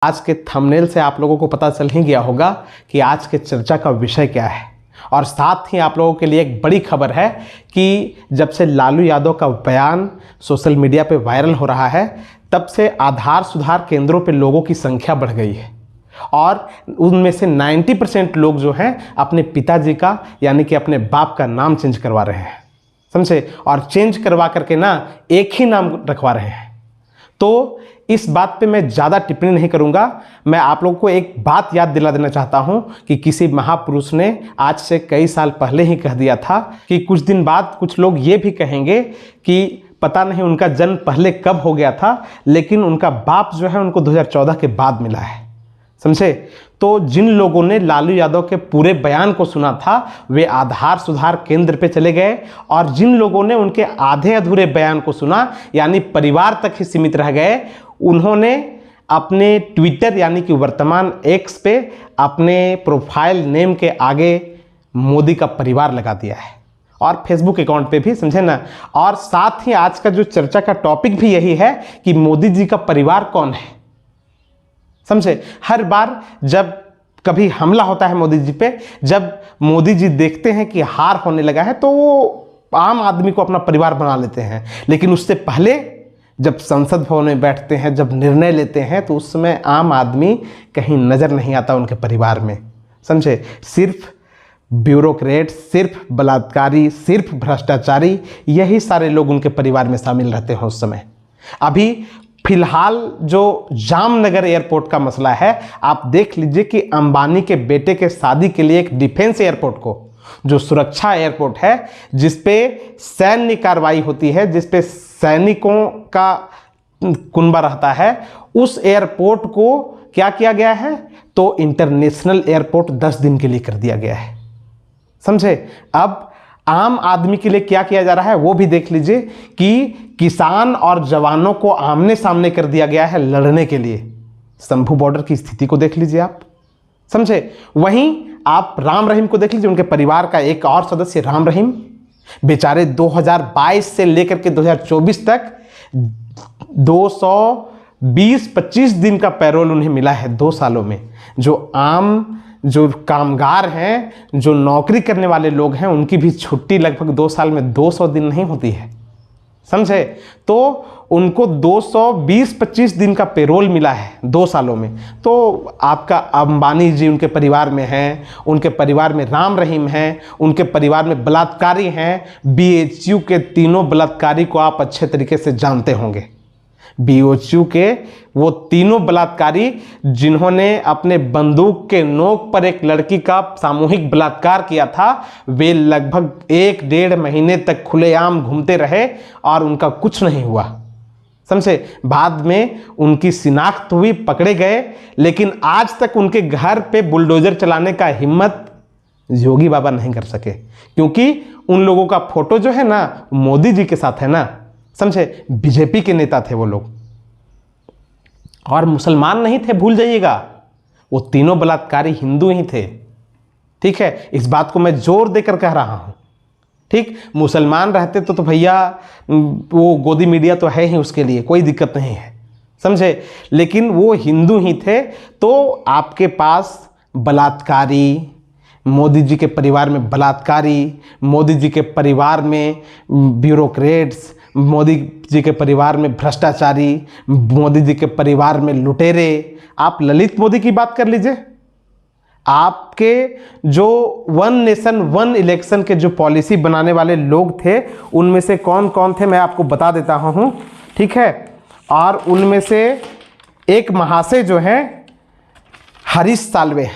आज के थंबनेल से आप लोगों को पता चल ही गया होगा कि आज के चर्चा का विषय क्या है। और साथ ही आप लोगों के लिए एक बड़ी खबर है कि जब से लालू यादव का बयान सोशल मीडिया पे वायरल हो रहा है, तब से आधार सुधार केंद्रों पे लोगों की संख्या बढ़ गई है और उनमें से 90% लोग जो हैं अपने पिताजी का यानी कि अपने बाप का नाम चेंज करवा रहे हैं, समझे। और चेंज करवा करके ना एक ही नाम रखवा रहे हैं। तो इस बात पे मैं ज़्यादा टिप्पणी नहीं करूंगा। मैं आप लोगों को एक बात याद दिला देना चाहता हूं कि किसी महापुरुष ने आज से कई साल पहले ही कह दिया था कि कुछ दिन बाद कुछ लोग ये भी कहेंगे कि पता नहीं उनका जन्म पहले कब हो गया था, लेकिन उनका बाप जो है उनको 2014 के बाद मिला है, समझे। तो जिन लोगों ने लालू यादव के पूरे बयान को सुना था वे आधार सुधार केंद्र पे चले गए, और जिन लोगों ने उनके आधे अधूरे बयान को सुना यानी परिवार तक ही सीमित रह गए, उन्होंने अपने ट्विटर यानी कि वर्तमान एक्स पे अपने प्रोफाइल नेम के आगे मोदी का परिवार लगा दिया है और फेसबुक अकाउंट पे भी, समझे ना। और साथ ही आज का जो चर्चा का टॉपिक भी यही है कि मोदी जी का परिवार कौन है, समझे। हर बार जब कभी हमला होता है मोदी जी पे, जब मोदी जी देखते हैं कि हार होने लगा है तो वो आम आदमी को अपना परिवार बना लेते हैं, लेकिन उससे पहले जब संसद भवन में बैठते हैं, जब निर्णय लेते हैं, तो उस समय आम आदमी कहीं नजर नहीं आता उनके परिवार में, समझे। सिर्फ ब्यूरोक्रेट, सिर्फ बलात्कारी, सिर्फ भ्रष्टाचारी, यही सारे लोग उनके परिवार में शामिल रहते हैं उस समय। अभी फिलहाल जो जामनगर एयरपोर्ट का मसला है, आप देख लीजिए कि अंबानी के बेटे के शादी के लिए एक डिफेंस एयरपोर्ट को, जो सुरक्षा एयरपोर्ट है जिसपे सैन्य कार्रवाई होती है, जिसपे सैनिकों का कुनबा रहता है, उस एयरपोर्ट को क्या किया गया है, तो इंटरनेशनल एयरपोर्ट 10 दिन के लिए कर दिया गया है, समझे। अब आम आदमी के लिए क्या किया जा रहा है वो भी देख लीजिए कि किसान और जवानों को आमने सामने कर दिया गया है लड़ने के लिए। शंभू बॉर्डर की स्थिति को देख लीजिए आप, समझे। वहीं आप राम रहीम को देख लीजिए, उनके परिवार का एक और सदस्य राम रहीम, बेचारे 2022 से लेकर के 2024 तक 220-25 दिन का पैरोल उन्हें मिला है 2 सालों में। जो कामगार हैं, जो नौकरी करने वाले लोग हैं, उनकी भी छुट्टी लगभग 2 साल में 200 दिन नहीं होती है, समझे। तो उनको 220-25 दिन का पेरोल मिला है 2 सालों में। तो आपका अंबानी जी उनके परिवार में हैं, उनके परिवार में राम रहीम हैं, उनके परिवार में बलात्कारी हैं। बीएचयू के तीनों बलात्कारी को आप अच्छे तरीके से जानते होंगे। बीएचयू के वो तीनों बलात्कारी जिन्होंने अपने बंदूक के नोक पर एक लड़की का सामूहिक बलात्कार किया था, वे लगभग 1-1.5 महीने तक खुलेआम घूमते रहे और उनका कुछ नहीं हुआ, समझे। बाद में उनकी शिनाख्त हुई, पकड़े गए, लेकिन आज तक उनके घर पे बुलडोजर चलाने का हिम्मत योगी बाबा नहीं कर सके, क्योंकि उन लोगों का फोटो जो है ना मोदी जी के साथ है ना, समझे। बीजेपी के नेता थे वो लोग और मुसलमान नहीं थे, भूल जाइएगा। वो तीनों बलात्कारी हिंदू ही थे, ठीक है। इस बात को मैं जोर देकर कह रहा हूं, ठीक। मुसलमान रहते तो भैया वो गोदी मीडिया तो है ही, उसके लिए कोई दिक्कत नहीं है, समझे। लेकिन वो हिंदू ही थे। तो आपके पास बलात्कारी, मोदी जी के परिवार में बलात्कारी, मोदी जी के परिवार में ब्यूरोक्रेट्स, मोदी जी के परिवार में भ्रष्टाचारी, मोदी जी के परिवार में लुटेरे। आप ललित मोदी की बात कर लीजिए। आपके जो वन नेशन वन इलेक्शन के जो पॉलिसी बनाने वाले लोग थे, उनमें से कौन कौन थे मैं आपको बता देता हूं, ठीक है। और उनमें से एक महाशय जो हैं हरीश साल्वे,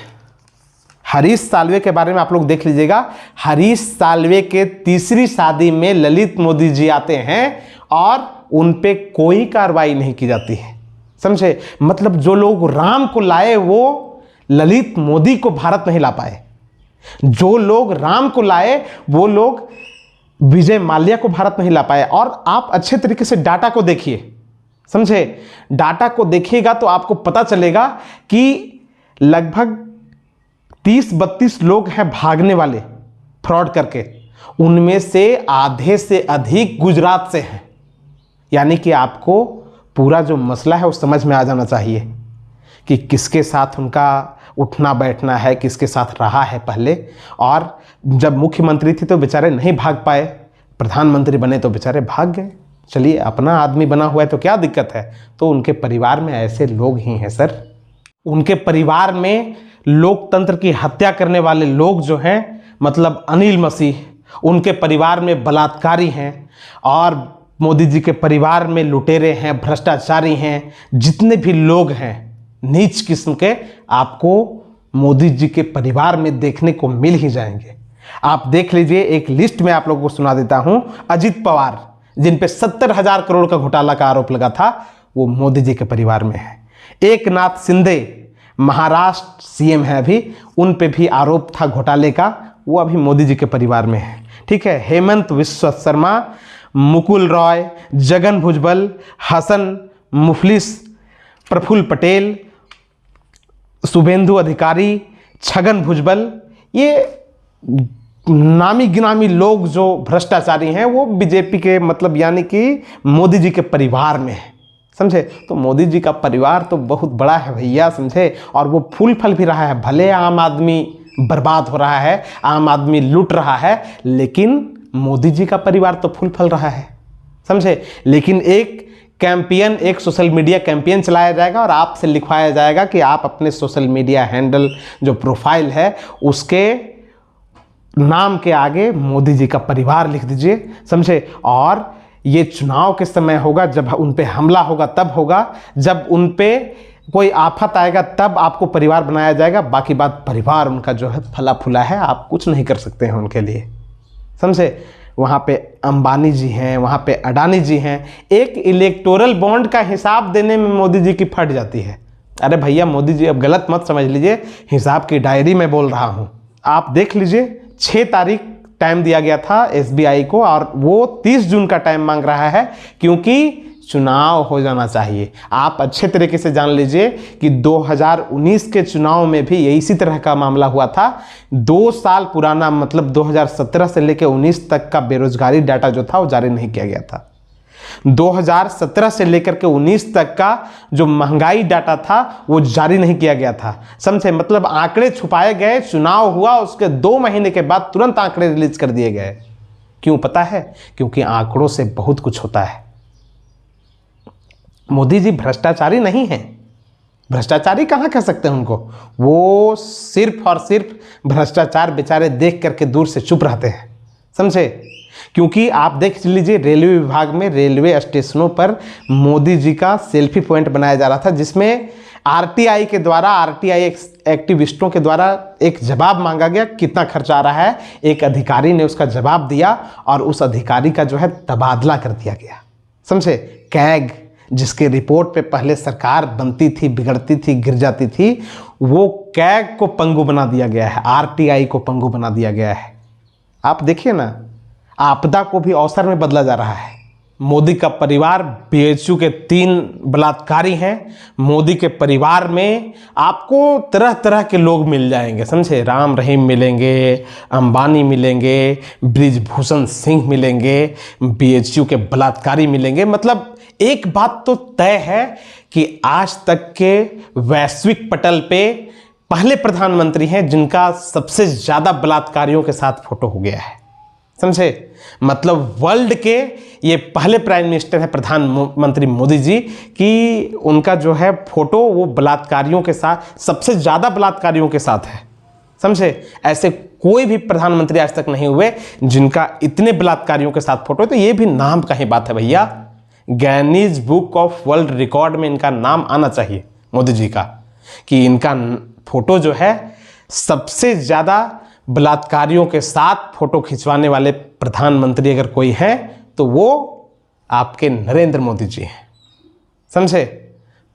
हरीश साल्वे के बारे में आप लोग देख लीजिएगा। हरीश साल्वे के तीसरी शादी में ललित मोदी जी आते हैं और उन पे कोई कार्रवाई नहीं की जाती है, समझे। मतलब जो लोग राम को लाए वो ललित मोदी को भारत नहीं ला पाए। जो लोग राम को लाए वो लोग विजय माल्या को भारत नहीं ला पाए। और आप अच्छे तरीके से डाटा को देखिए, समझे। डाटा को देखिएगा तो आपको पता चलेगा कि लगभग 30-32 लोग हैं भागने वाले फ्रॉड करके, उनमें से आधे से अधिक गुजरात से हैं। यानी कि आपको पूरा जो मसला है वो समझ में आ जाना चाहिए कि किसके साथ उनका उठना बैठना है, किसके साथ रहा है पहले। और जब मुख्यमंत्री थे तो बेचारे नहीं भाग पाए, प्रधानमंत्री बने तो बेचारे भाग गए। चलिए, अपना आदमी बना हुआ है तो क्या दिक्कत है। तो उनके परिवार में ऐसे लोग ही हैं सर। उनके परिवार में लोकतंत्र की हत्या करने वाले लोग जो हैं, मतलब अनिल मसीह, उनके परिवार में बलात्कारी हैं, और मोदी जी के परिवार में लुटेरे हैं, भ्रष्टाचारी हैं। जितने भी लोग हैं नीच किस्म के, आपको मोदी जी के परिवार में देखने को मिल ही जाएंगे। आप देख लीजिए, एक लिस्ट में आप लोगों को सुना देता हूं। अजित पवार, जिन पे 70,000 करोड़ का घोटाला का आरोप लगा था, वो मोदी जी के परिवार में है। एकनाथ शिंदे, महाराष्ट्र सीएम है अभी, उन पे भी आरोप था घोटाले का, वो अभी मोदी जी के परिवार में है। ठीक है। हेमंत विश्व शर्मा, मुकुल रॉय, जगन भुजबल, हसन मुफलिस, प्रफुल्ल पटेल, शुभेंदु अधिकारी, छगन भुजबल, ये नामी गिनामी लोग जो भ्रष्टाचारी हैं, वो बीजेपी के, मतलब यानी कि मोदी जी के परिवार में है। समझे। तो मोदी जी का परिवार तो बहुत बड़ा है भैया, समझे। और वो फूल फल भी रहा है। भले आम आदमी बर्बाद हो रहा है, आम आदमी लूट रहा है, लेकिन मोदी जी का परिवार तो फूल फल रहा है, समझे। लेकिन एक कैंपेन, एक सोशल मीडिया कैंपेन चलाया जाएगा और आपसे लिखवाया जाएगा कि आप अपने सोशल मीडिया हैंडल जो प्रोफाइल है उसके नाम के आगे मोदी जी का परिवार लिख दीजिए, समझे। और ये चुनाव के समय होगा, जब उन पे हमला होगा तब होगा, जब उन पे कोई आफत आएगा तब आपको परिवार बनाया जाएगा। बाकी बात, परिवार उनका जो है फला फूला है, आप कुछ नहीं कर सकते हैं उनके लिए, समझे। वहाँ पे अंबानी जी हैं, वहाँ पे अडानी जी हैं। एक इलेक्टोरल बॉन्ड का हिसाब देने में मोदी जी की फट जाती है। अरे भैया मोदी जी, अब गलत मत समझ लीजिए, हिसाब की डायरी में बोल रहा हूँ। आप देख लीजिए, 6 तारीख टाइम दिया गया था एसबीआई को, और वो 30 जून का टाइम मांग रहा है, क्योंकि चुनाव हो जाना चाहिए। आप अच्छे तरीके से जान लीजिए कि 2019 के चुनाव में भी इसी तरह का मामला हुआ था। 2 साल पुराना, मतलब 2017 से लेकर 19 तक का बेरोजगारी डाटा जो था वो जारी नहीं किया गया था। 2017 से लेकर के 19 तक का जो महंगाई डाटा था वो जारी नहीं किया गया था, समझे। मतलब आंकड़े छुपाए गए, चुनाव हुआ उसके 2 महीने के बाद तुरंत आंकड़े रिलीज कर दिए गए। क्यों पता है? क्योंकि आंकड़ों से बहुत कुछ होता है। मोदी जी भ्रष्टाचारी नहीं हैं। भ्रष्टाचारी कहाँ कह सकते हैं उनको, वो सिर्फ और सिर्फ भ्रष्टाचार बेचारे देख करके दूर से चुप रहते हैं, समझे। क्योंकि आप देख लीजिए, रेलवे विभाग में रेलवे स्टेशनों पर मोदी जी का सेल्फी पॉइंट बनाया जा रहा था, जिसमें आरटीआई के द्वारा, आरटीआई एक्टिविस्टों के द्वारा एक जवाब मांगा गया, कितना खर्चा आ रहा है। एक अधिकारी ने उसका जवाब दिया और उस अधिकारी का जो है तबादला कर दिया गया, समझे। कैग, जिसके रिपोर्ट पे पहले सरकार बनती थी, बिगड़ती थी, गिर जाती थी, वो कैग को पंगु बना दिया गया है, आरटीआई को पंगु बना दिया गया है। आप देखिए ना, आपदा को भी अवसर में बदला जा रहा है। मोदी का परिवार, बीएचयू के 3 बलात्कारी हैं। मोदी के परिवार में आपको तरह तरह के लोग मिल जाएंगे, समझे। राम रहीम मिलेंगे, अंबानी मिलेंगे, बृजभूषण सिंह मिलेंगे, बीएचयू के बलात्कारी मिलेंगे। मतलब एक बात तो तय है कि आज तक के वैश्विक पटल पे पहले प्रधानमंत्री हैं जिनका सबसे ज्यादा बलात्कारियों के साथ फोटो हो गया है, समझे। मतलब वर्ल्ड के ये पहले प्राइम मिनिस्टर है प्रधानमंत्री मोदी जी कि उनका जो है फोटो वो बलात्कारियों के साथ, सबसे ज्यादा बलात्कारियों के साथ है, समझे। ऐसे कोई भी प्रधानमंत्री आज तक नहीं हुए जिनका इतने बलात्कारियों के साथ फोटो। तो ये भी नाम का ही बात है भैया, Guinness book of world record में इनका नाम आना चाहिए मोदी जी का, कि इनका फोटो जो है सबसे ज्यादा बलात्कारियों के साथ फोटो खिंचवाने वाले प्रधानमंत्री अगर कोई है तो वो आपके नरेंद्र मोदी जी हैं, समझे।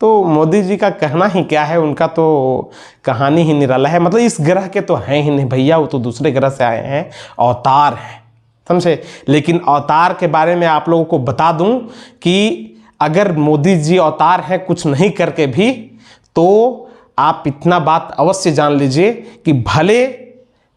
तो मोदी जी का कहना ही क्या है, उनका तो कहानी ही निराला है। मतलब इस ग्रह के तो हैं ही नहीं भैया, वो तो दूसरे ग्रह से आए हैं, अवतार हैं, समझे। लेकिन अवतार के बारे में आप लोगों को बता दूं कि अगर मोदी जी अवतार हैं कुछ नहीं करके भी, तो आप इतना बात अवश्य जान लीजिए कि भले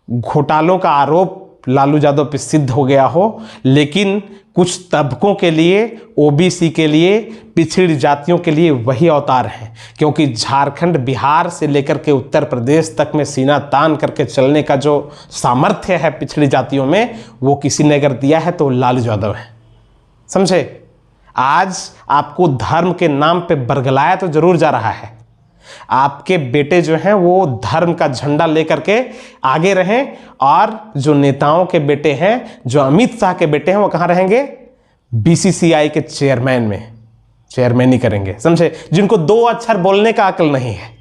घोटालों का आरोप लालू यादव पे सिद्ध हो गया हो, लेकिन कुछ तबकों के लिए, ओबीसी के लिए, पिछड़ी जातियों के लिए वही अवतार हैं। क्योंकि झारखंड, बिहार से लेकर के उत्तर प्रदेश तक में सीना तान करके चलने का जो सामर्थ्य है पिछड़ी जातियों में, वो किसी ने अगर दिया है तो लालू यादव है। समझे? आज आपको धर्म के नाम पे बरगलाया तो जरूर जा रहा है। आपके बेटे जो हैं वो धर्म का झंडा लेकर के आगे रहें, और जो नेताओं के बेटे हैं, जो अमित शाह के बेटे हैं, वो कहां रहेंगे? बीसीसीआई के चेयरमैन में चेयरमैन ही करेंगे। समझे? जिनको 2 अक्षर बोलने का अकल नहीं है,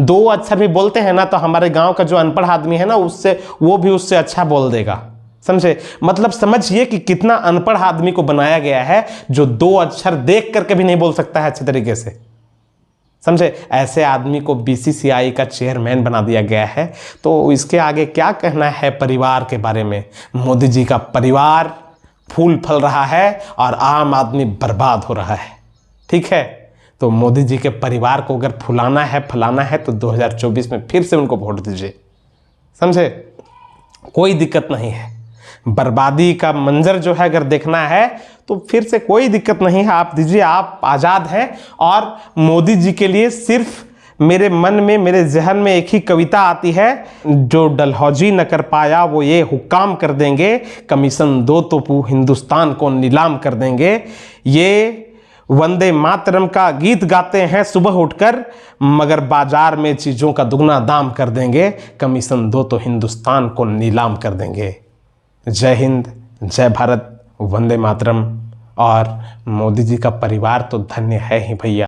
2 अक्षर भी बोलते हैं ना तो हमारे गांव का जो अनपढ़ आदमी है ना, उससे वो भी उससे अच्छा बोल देगा। समझे? मतलब समझिए कि कितना अनपढ़ आदमी को बनाया गया है, जो 2 अक्षर देख करके भी नहीं बोल सकता है अच्छे तरीके से। समझे? ऐसे आदमी को बीसीसीआई का चेयरमैन बना दिया गया है। तो इसके आगे क्या कहना है परिवार के बारे में? मोदी जी का परिवार फूल फल रहा है और आम आदमी बर्बाद हो रहा है। ठीक है? तो मोदी जी के परिवार को अगर फुलाना है, फलाना है, तो 2024 में फिर से उनको वोट दीजिए। समझे? कोई दिक्कत नहीं है। बर्बादी का मंजर जो है अगर देखना है तो फिर से कोई दिक्कत नहीं है, आप दीजिए, आप आज़ाद हैं। और मोदी जी के लिए सिर्फ मेरे मन में, मेरे जहन में एक ही कविता आती है, जो डलहौजी न कर पाया वो ये हुक्काम कर देंगे, कमीशन दो तो हिंदुस्तान को नीलाम कर देंगे। ये वंदे मातरम का गीत गाते हैं सुबह उठकर, मगर बाजार में चीज़ों का दुगना दाम कर देंगे, कमीशन दो तो हिंदुस्तान को नीलाम कर देंगे। जय हिंद, जय भारत, वंदे मातरम। और मोदी जी का परिवार तो धन्य है ही भैया।